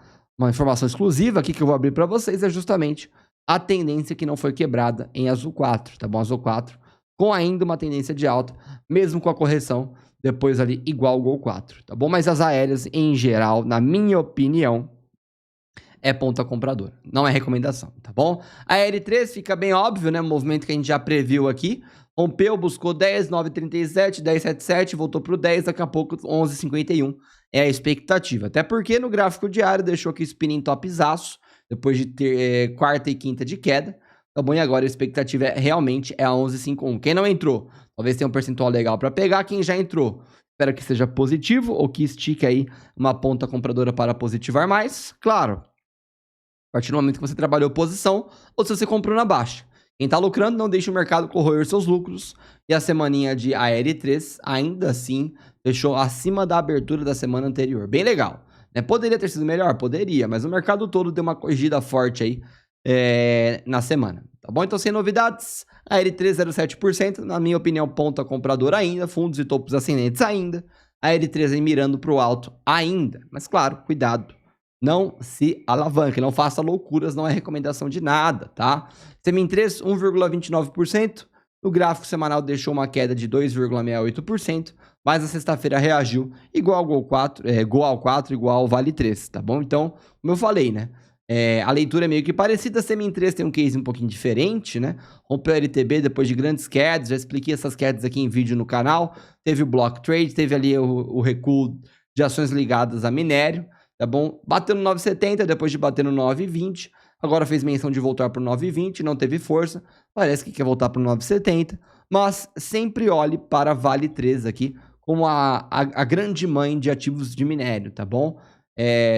informação exclusiva aqui que eu vou abrir para vocês é justamente a tendência que não foi quebrada em Azu4, tá bom? Azu4 com ainda uma tendência de alta, mesmo com a correção depois ali igual ao Gol 4, tá bom? Mas as aéreas em geral, na minha opinião, é ponta compradora, não é recomendação, tá bom? A R3 fica bem óbvio, né? O movimento que a gente já previu aqui. Rompeu, buscou 10, 9,37, 10,77, voltou pro 10, daqui a pouco 11,51 é a expectativa. Até porque no gráfico diário deixou aqui spinning topzaço, depois de ter quarta e quinta de queda, tá bom? E agora a expectativa realmente é a 11,51. Quem não entrou, talvez tenha um percentual legal para pegar. Quem já entrou, espero que seja positivo ou que estique aí uma ponta compradora para positivar mais. Claro, a partir do momento que você trabalhou posição ou se você comprou na baixa. Quem tá lucrando, não deixe o mercado corroer seus lucros. E a semaninha de AR3 ainda assim fechou acima da abertura da semana anterior. Bem legal, né? Poderia ter sido melhor? Poderia, mas o mercado todo deu uma corrigida forte aí na semana, tá bom? Então, sem novidades, AR3 0,7%, na minha opinião, ponta compradora ainda, fundos e topos ascendentes ainda, AR3 aí mirando pro alto ainda, mas claro, cuidado. Não se alavanque, não faça loucuras, não é recomendação de nada, tá? Semin3, 1,29%. O gráfico semanal deixou uma queda de 2,68%, mas a sexta-feira reagiu igual ao Gol 4, igual ao Vale 3, tá bom? Então, como eu falei, né? A leitura é meio que parecida, a Semin3 tem um case um pouquinho diferente, né? Rompeu a LTB depois de grandes quedas, já expliquei essas quedas aqui em vídeo no canal. Teve o block trade, teve ali o recuo de ações ligadas a minério, tá bom? Bateu no 9,70, depois de bater no 9,20, agora fez menção de voltar para o 9,20, não teve força, parece que quer voltar para o 9,70, mas sempre olhe para Vale 3 aqui, como a grande mãe de ativos de minério, tá bom?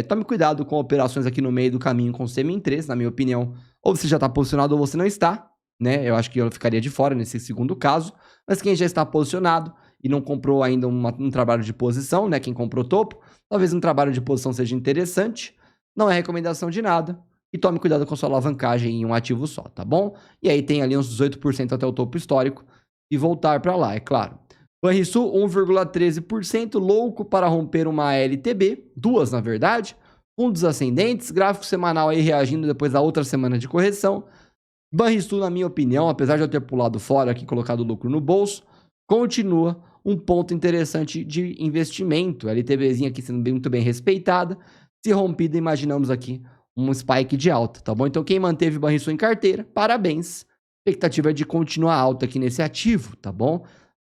Tome cuidado com operações aqui no meio do caminho com Semin3, na minha opinião, ou você já está posicionado ou você não está, né? Eu acho que eu ficaria de fora nesse segundo caso, mas quem já está posicionado e não comprou ainda um trabalho de posição, né? Quem comprou topo, talvez um trabalho de posição seja interessante, não é recomendação de nada, e tome cuidado com sua alavancagem em um ativo só, tá bom? E aí tem ali uns 18% até o topo histórico e voltar para lá, é claro. Banrisul, 1,13%, louco para romper uma LTB, duas na verdade, fundos ascendentes, gráfico semanal aí reagindo depois da outra semana de correção. Banrisul, na minha opinião, apesar de eu ter pulado fora aqui, colocado o lucro no bolso, continua um ponto interessante de investimento. A LTBzinha aqui sendo muito bem respeitada. Se rompida, imaginamos aqui um spike de alta, tá bom? Então, quem manteve Banrisul em carteira, parabéns. A expectativa é de continuar alta aqui nesse ativo, tá bom?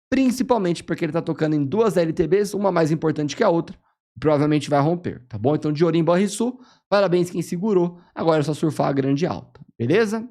Principalmente porque ele tá tocando em duas LTBs, uma mais importante que a outra. Provavelmente vai romper, tá bom? Então, de olho em Banrisul, parabéns quem segurou. Agora é só surfar a grande alta, beleza?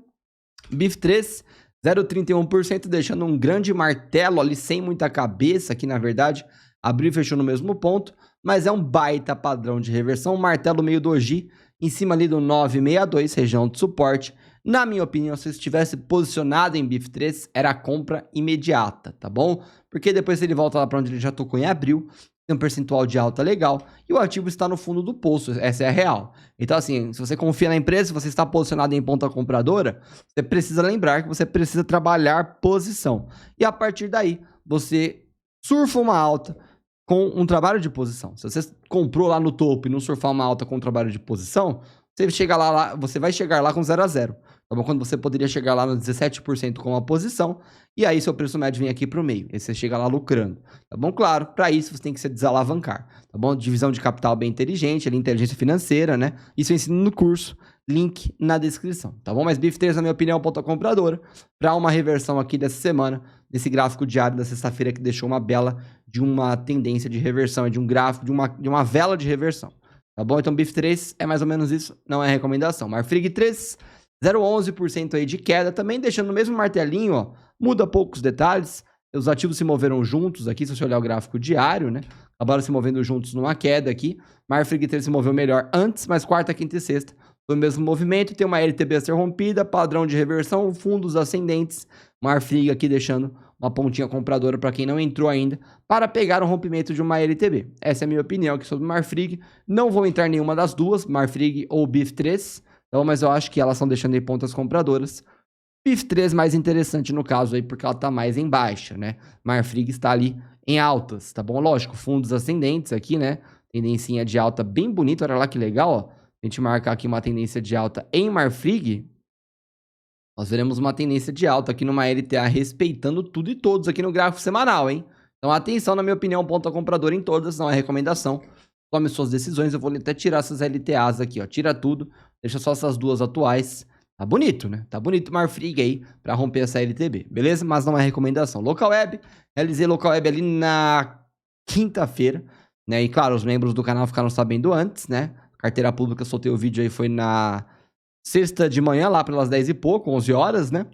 BIF3, 0,31%, deixando um grande martelo ali, sem muita cabeça, aqui na verdade, abriu e fechou no mesmo ponto, mas é um baita padrão de reversão, um martelo meio doji, em cima ali do 9,62, região de suporte. Na minha opinião, se estivesse posicionado em BIF3, era compra imediata, tá bom? Porque depois ele volta lá para onde ele já tocou em abril, tem um percentual de alta legal, e o ativo está no fundo do poço, essa é a real. Então assim, se você confia na empresa, se você está posicionado em ponta compradora, você precisa lembrar que você precisa trabalhar posição. E a partir daí, você surfa uma alta com um trabalho de posição. Se você comprou lá no topo e não surfar uma alta com um trabalho de posição, você vai chegar lá com 0 a 0. Tá bom? Quando você poderia chegar lá no 17% com a posição, e aí seu preço médio vem aqui para o meio. E você chega lá lucrando. Tá bom? Claro, para isso você tem que se desalavancar. Tá bom? Divisão de capital bem inteligente, ali, inteligência financeira, né? Isso eu ensino no curso. Link na descrição. Tá bom? Mas BIF3, na minha opinião, ponta compradora. Para uma reversão aqui dessa semana, desse gráfico diário da sexta-feira que deixou uma bela de uma tendência de reversão, de um gráfico, de uma vela de reversão. Tá bom? Então BIF3 é mais ou menos isso. Não é recomendação. Marfrig 3. 0,11% aí de queda, também deixando no mesmo martelinho, ó, muda poucos detalhes. Os ativos se moveram juntos aqui, se você olhar o gráfico diário, né? Acabaram se movendo juntos numa queda aqui. Marfrig 3 se moveu melhor antes, mas quarta, quinta e sexta foi o mesmo movimento. Tem uma LTB a ser rompida, padrão de reversão, fundos ascendentes. Marfrig aqui deixando uma pontinha compradora para quem não entrou ainda, para pegar o rompimento de uma LTB. Essa é a minha opinião aqui sobre Marfrig. Não vou entrar em nenhuma das duas, Marfrig ou BIF3, então, mas eu acho que elas estão deixando aí pontas compradoras. BIF3 mais interessante no caso aí, porque ela tá mais em baixa, né? Marfrig está ali em altas, tá bom? Lógico, fundos ascendentes aqui, né? Tendencinha de alta bem bonita, olha lá que legal, ó. A gente marcar aqui uma tendência de alta em Marfrig, nós veremos uma tendência de alta aqui numa LTA respeitando tudo e todos aqui no gráfico semanal, hein? Então atenção, na minha opinião, ponta compradora em todas, não é recomendação. Tome suas decisões, eu vou até tirar essas LTAs aqui, ó. Tira tudo, deixa só essas duas atuais. Tá bonito, né? Tá bonito o Marfrig aí pra romper essa LTB, beleza? Mas não é recomendação. Local Web, realizei Local Web ali na quinta-feira, né? E claro, os membros do canal ficaram sabendo antes, né? Carteira pública, soltei o vídeo aí, foi na sexta de manhã, lá pelas 10 e pouco, 11 horas, né?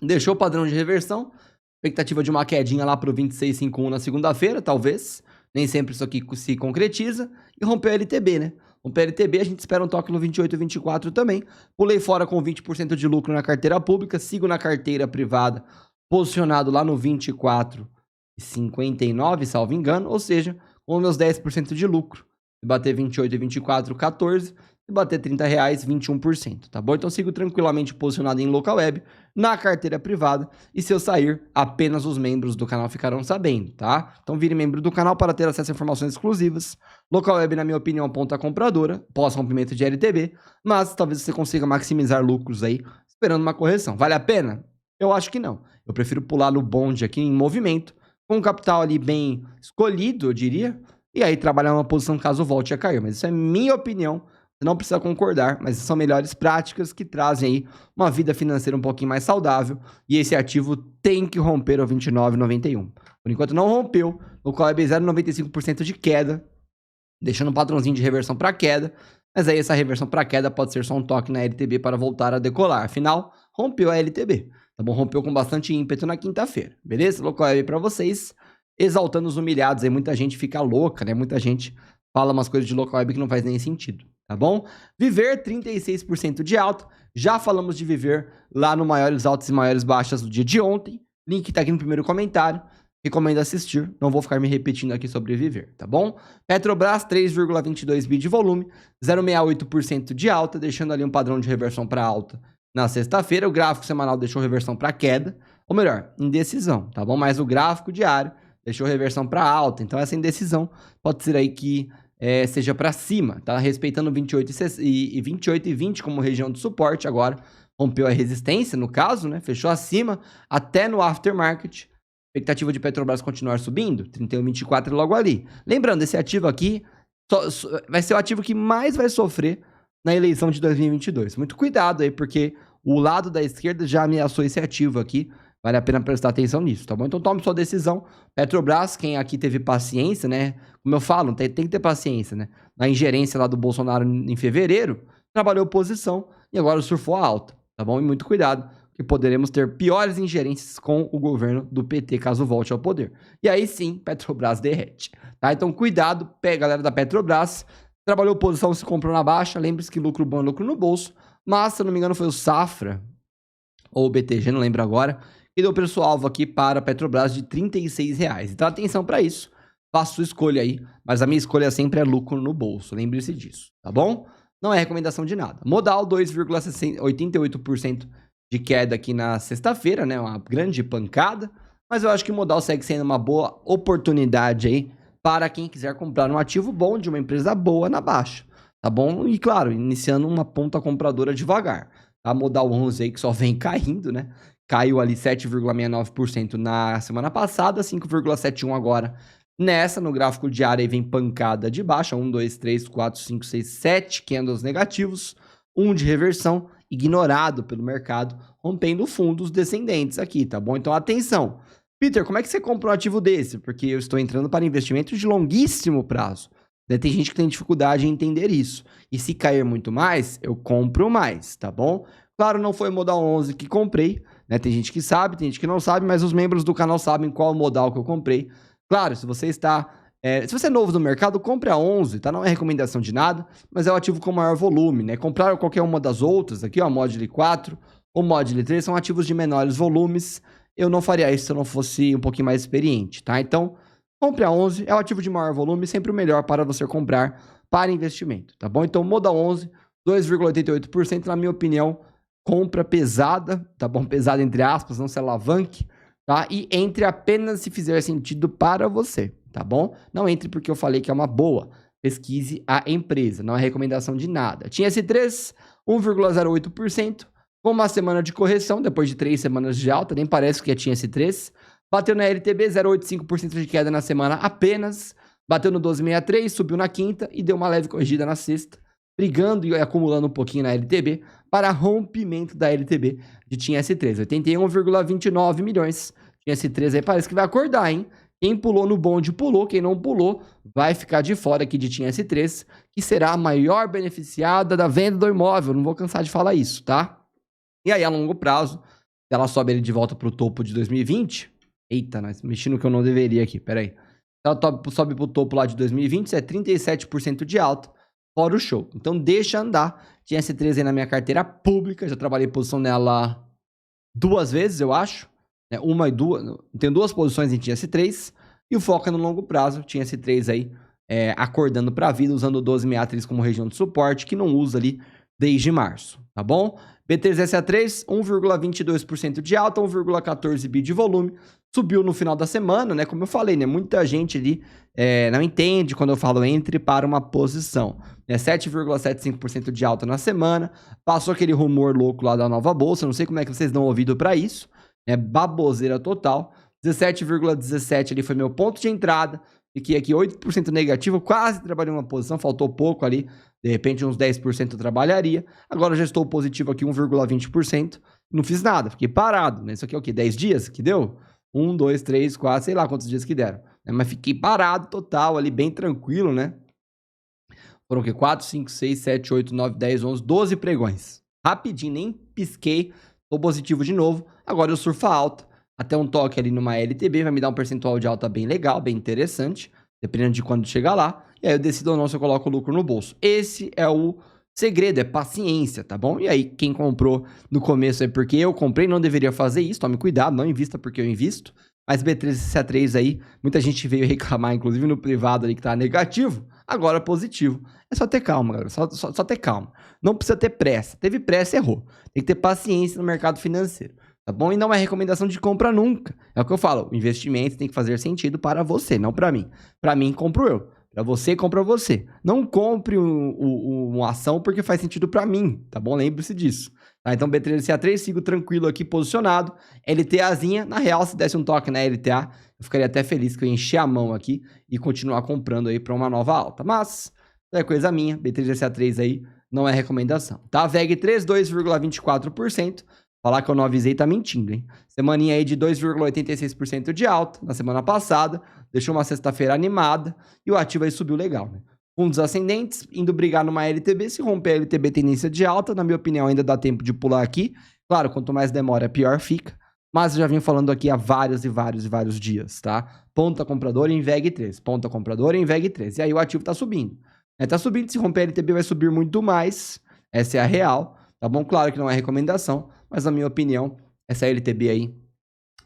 Deixou o padrão de reversão. Expectativa de uma quedinha lá pro 26,51 na segunda-feira, talvez. Nem sempre isso aqui se concretiza. E rompeu a LTB, né? Rompeu a LTB, a gente espera um toque no 28 e 24 também. Pulei fora com 20% de lucro na carteira pública. Sigo na carteira privada, posicionado lá no 24,59, salvo engano. Ou seja, com meus 10% de lucro. Se bater 28 e 24, 14. Se bater R$30, 21%, tá bom? Então sigo tranquilamente posicionado em Local Web, na carteira privada, e se eu sair, apenas os membros do canal ficarão sabendo, tá? Então vire membro do canal para ter acesso a informações exclusivas. Local Web, na minha opinião, ponta compradora, pós-rompimento de LTB, mas talvez você consiga maximizar lucros aí, esperando uma correção. Vale a pena? Eu acho que não. Eu prefiro pular no bonde aqui em movimento, com o capital ali bem escolhido, eu diria, e aí trabalhar uma posição caso volte a cair. Mas isso é minha opinião. Você não precisa concordar, mas são melhores práticas que trazem aí uma vida financeira um pouquinho mais saudável. E esse ativo tem que romper o 29,91. Por enquanto não rompeu, o qual é 0,95% de queda, deixando um padrãozinho de reversão para queda. Mas aí essa reversão para queda pode ser só um toque na LTB para voltar a decolar. Afinal, rompeu a LTB. Tá bom? Rompeu com bastante ímpeto na quinta-feira. Beleza? Local Web para vocês. Exaltando os humilhados aí. Muita gente fica louca, né? Muita gente fala umas coisas de Local Web que não faz nem sentido. Tá bom? Viver, 36% de alta. Já falamos de Viver lá no Maiores Altas e Maiores Baixas do dia de ontem. Link tá aqui no primeiro comentário. Recomendo assistir. Não vou ficar me repetindo aqui sobre Viver, tá bom? Petrobras, 3,22 bi de volume. 0,68% de alta, deixando ali um padrão de reversão para alta na sexta-feira. O gráfico semanal deixou reversão para queda. Ou melhor, indecisão, tá bom? Mas o gráfico diário deixou reversão para alta. Então essa indecisão pode ser aí que seja para cima, tá? Respeitando 28 e 20 como região de suporte agora. Rompeu a resistência, no caso, né? Fechou acima até no aftermarket. Expectativa de Petrobras continuar subindo, 31,24 logo ali. Lembrando, esse ativo aqui vai ser o ativo que mais vai sofrer na eleição de 2022. Muito cuidado aí, porque o lado da esquerda já ameaçou esse ativo aqui. Vale a pena prestar atenção nisso, tá bom? Então tome sua decisão. Petrobras, quem aqui teve paciência, né? Como eu falo, tem que ter paciência, né? Na ingerência lá do Bolsonaro em fevereiro, trabalhou posição e agora surfou a alta, tá bom? E muito cuidado, que poderemos ter piores ingerências com o governo do PT, caso volte ao poder. E aí sim, Petrobras derrete, tá? Então cuidado, galera da Petrobras. Trabalhou posição, se comprou na baixa. Lembre-se que lucro bom é lucro no bolso. Mas, se eu não me engano, foi o Safra ou o BTG, não lembro agora, e deu preço-alvo aqui para a Petrobras de R$36. Então, atenção para isso. Faça sua escolha aí, mas a minha escolha sempre é lucro no bolso. Lembre-se disso, tá bom? Não é recomendação de nada. Modal, 2,88% de queda aqui na sexta-feira, né? Uma grande pancada. Mas eu acho que o Modal segue sendo uma boa oportunidade aí para quem quiser comprar um ativo bom de uma empresa boa na baixa, tá bom? E, claro, iniciando uma ponta compradora devagar. A Modal 11 aí que só vem caindo, né? Caiu ali 7,69% na semana passada, 5,71% agora. Nessa, no gráfico diário, aí vem pancada de baixa. 1, 2, 3, 4, 5, 6, 7 candles negativos. 1 de reversão, ignorado pelo mercado, rompendo fundos descendentes aqui, tá bom? Então, atenção. Peter, como é que você compra um ativo desse? Porque eu estou entrando para investimentos de longuíssimo prazo. Daí tem gente que tem dificuldade em entender isso. E se cair muito mais, eu compro mais, tá bom? Claro, não foi o modal 11 que comprei, né? Tem gente que sabe, tem gente que não sabe, mas os membros do canal sabem qual modal que eu comprei. Claro, se você está... se você é novo no mercado, compre a 11, tá? Não é recomendação de nada, mas é o ativo com maior volume, né? Comprar qualquer uma das outras aqui, ó, Module 4 ou Module 3, são ativos de menores volumes. Eu não faria isso se eu não fosse um pouquinho mais experiente, tá? Então, compre a 11, é o ativo de maior volume, sempre o melhor para você comprar para investimento, tá bom? Então, Modal 11, 2,88%, na minha opinião, compra pesada, tá bom? Pesada entre aspas, não se alavanque, tá? E entre apenas se fizer sentido para você, tá bom? Não entre porque eu falei que é uma boa. Pesquise a empresa, não é recomendação de nada. Tinha S3, 1,08%, com uma semana de correção, depois de 3 semanas de alta, nem parece que tinha S3. Bateu na LTB, 0,85% de queda na semana apenas. Bateu no 12,63, subiu na quinta e deu uma leve corrigida na sexta, brigando e acumulando um pouquinho na LTB para rompimento da LTB de TIM S3. 81,29 milhões. TIM S3 aí parece que vai acordar, hein? Quem pulou no bonde pulou, quem não pulou vai ficar de fora aqui de TIM S3, que será a maior beneficiada da venda do imóvel. Não vou cansar de falar isso, tá? E aí, a longo prazo, ela sobe ele de volta para o topo de 2020. Eita, nós mexi no que eu não deveria aqui, peraí. Ela sobe para o topo lá de 2020, isso é 37% de alta, fora o show. Então, deixa andar. Tinha S3 aí na minha carteira pública, já trabalhei posição nela 2 vezes, eu acho. Uma e duas, tenho 2 posições em TS3 e o foco é no longo prazo. Tinha S3 aí acordando para a vida, usando o 12,63 como região de suporte, que não usa ali desde março, tá bom? B3SA3, 1,22% de alta, 1,14 bi de volume, subiu no final da semana, né? Como eu falei, né? Muita gente ali não entende quando eu falo entre para uma posição. 7,75% de alta na semana, passou aquele rumor louco lá da nova bolsa, não sei como é que vocês dão ouvido para isso, baboseira total. 17,17 ali foi meu ponto de entrada, fiquei aqui 8% negativo, quase trabalhei uma posição, faltou pouco ali, de repente uns 10% eu trabalharia, agora já estou positivo aqui 1,20%, não fiz nada, fiquei parado, né? Isso aqui é o quê? 10 dias que deu? 1, 2, 3, 4, sei lá quantos dias que deram, né? Mas fiquei parado total ali, bem tranquilo, né? Foram o quê? 4, 5, 6, 7, 8, 9, 10, 11, 12 pregões, rapidinho, nem pisquei, tô positivo de novo, agora eu surfo alta, até um toque ali numa LTB, vai me dar um percentual de alta bem legal, bem interessante, dependendo de quando chegar lá, e aí eu decido ou não se eu coloco o lucro no bolso. Esse é o segredo, é paciência, tá bom? E aí, quem comprou no começo é porque eu comprei, não deveria fazer isso, tome cuidado, não invista porque eu invisto, mas B3CA3 aí, muita gente veio reclamar, inclusive no privado ali que tá negativo, agora positivo. É só ter calma, galera, só ter calma. Não precisa ter pressa, teve pressa, errou. Tem que ter paciência no mercado financeiro. Tá bom? E não é recomendação de compra nunca. É o que eu falo, o investimento tem que fazer sentido para você, não para mim. Para mim, compro eu. Para você, compra você. Não compre uma ação porque faz sentido para mim, tá bom? Lembre-se disso. Tá? Então, B3CA3, sigo tranquilo aqui, posicionado. LTAzinha, na real, se desse um toque na LTA, eu ficaria até feliz que eu encher a mão aqui e continuar comprando aí para uma nova alta. Mas, é coisa minha, B3CA3 aí não é recomendação. Tá? VEG3, 2,24%. Falar que eu não avisei tá mentindo, hein? Semaninha aí de 2,86% de alta na semana passada, deixou uma sexta-feira animada e o ativo aí subiu legal, né? Fundos ascendentes, indo brigar numa LTB, se romper a LTB tendência de alta, na minha opinião ainda dá tempo de pular aqui. Claro, quanto mais demora, pior fica, mas eu já vim falando aqui há vários dias, tá? Ponta compradora em VEG3, ponta compradora em VEG3, e aí o ativo tá subindo. Tá subindo, se romper a LTB vai subir muito mais, essa é a real, tá bom? Claro que não é recomendação, mas na minha opinião, essa LTB aí,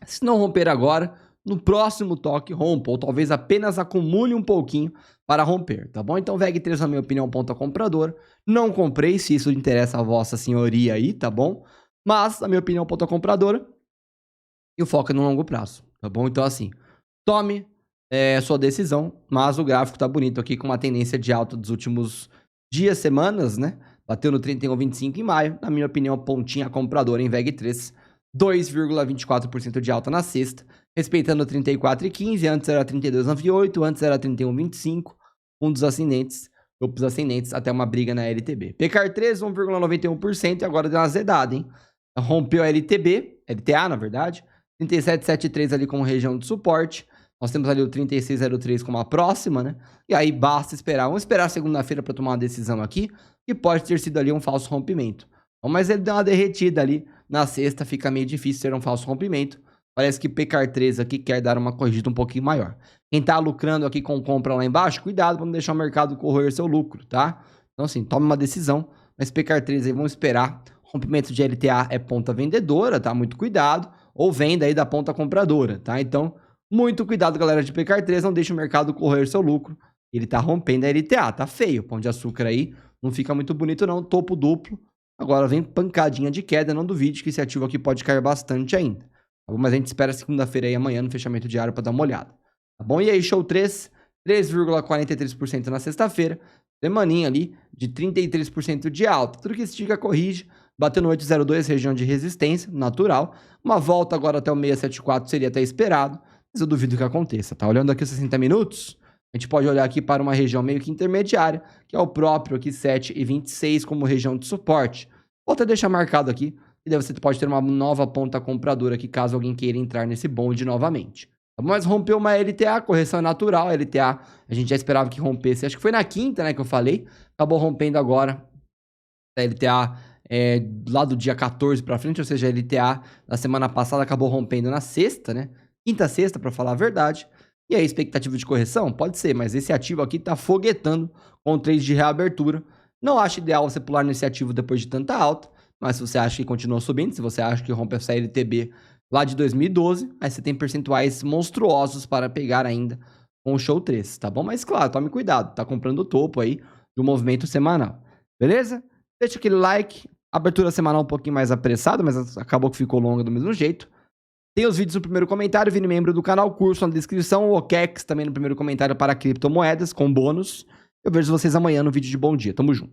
se não romper agora, no próximo toque rompa, ou talvez apenas acumule um pouquinho para romper, tá bom? Então, VEG3, na minha opinião, ponta compradora. Não comprei, se isso interessa a vossa senhoria aí, tá bom? Mas, na minha opinião, ponta compradora. E o foco é no longo prazo, tá bom? Então, assim, tome sua decisão, mas o gráfico tá bonito aqui, com uma tendência de alta dos últimos dias, semanas, né? Bateu no 31,25 em maio, na minha opinião, pontinha compradora em VEG3, 2,24% de alta na sexta, respeitando 34,15, antes era 32,98, antes era 31,25, fundos ascendentes, grupos ascendentes, até uma briga na LTB. PECAR3, 1,91% e agora deu uma azedada, hein? Rompeu a LTA, na verdade, 37,73 ali como região de suporte, Nós temos ali o 3603 como a próxima, né? E aí basta esperar. Vamos esperar segunda-feira para tomar uma decisão aqui, que pode ter sido ali um falso rompimento. Mas ele deu uma derretida ali na sexta, fica meio difícil ser um falso rompimento. Parece que PKR3 aqui quer dar uma corrigida um pouquinho maior. Quem tá lucrando aqui com compra lá embaixo, cuidado para não deixar o mercado corroer seu lucro, tá? Então assim, tome uma decisão, mas PKR3 aí vamos esperar. Rompimento de LTA é ponta vendedora, tá? Muito cuidado. Ou venda aí da ponta compradora, tá? Então, muito cuidado, galera de PKR3, não deixe o mercado corroer seu lucro. Ele tá rompendo a LTA, tá feio. Pão de açúcar aí não fica muito bonito não, topo duplo. Agora vem pancadinha de queda, não duvide que esse ativo aqui pode cair bastante ainda. Tá bom? Mas a gente espera segunda-feira aí amanhã no fechamento diário para dar uma olhada. Tá bom? E aí, show 3, 3,43% na sexta-feira. Semaninha ali de 33% de alta. Tudo que estica, corrige. Bateu no 802, região de resistência, natural. Uma volta agora até o 674 seria até esperado, mas eu duvido que aconteça, tá? Olhando aqui os 60 minutos, a gente pode olhar aqui para uma região meio que intermediária, que é o próprio aqui 7,26 como região de suporte. Vou até deixar marcado aqui, e daí você pode ter uma nova ponta compradora aqui, caso alguém queira entrar nesse bonde novamente. Mas rompeu uma LTA, correção natural, a LTA a gente já esperava que rompesse, acho que foi na quinta, né, que eu falei, acabou rompendo agora, a LTA lá do dia 14 para frente, ou seja, a LTA da semana passada acabou rompendo na sexta, né, quinta, sexta, para falar a verdade, e aí expectativa de correção? Pode ser, mas esse ativo aqui tá foguetando com o trade de reabertura, não acho ideal você pular nesse ativo depois de tanta alta, mas se você acha que continua subindo, se você acha que rompe essa LTB lá de 2012, aí você tem percentuais monstruosos para pegar ainda com o show 3, tá bom? Mas claro, tome cuidado, tá comprando o topo aí do movimento semanal, beleza? Deixa aquele like, abertura semanal um pouquinho mais apressada, mas acabou que ficou longa do mesmo jeito. Tem os vídeos no primeiro comentário, vire membro do canal, curso na descrição, o OKEX também no primeiro comentário para criptomoedas, com bônus. Eu vejo vocês amanhã no vídeo de bom dia, tamo junto.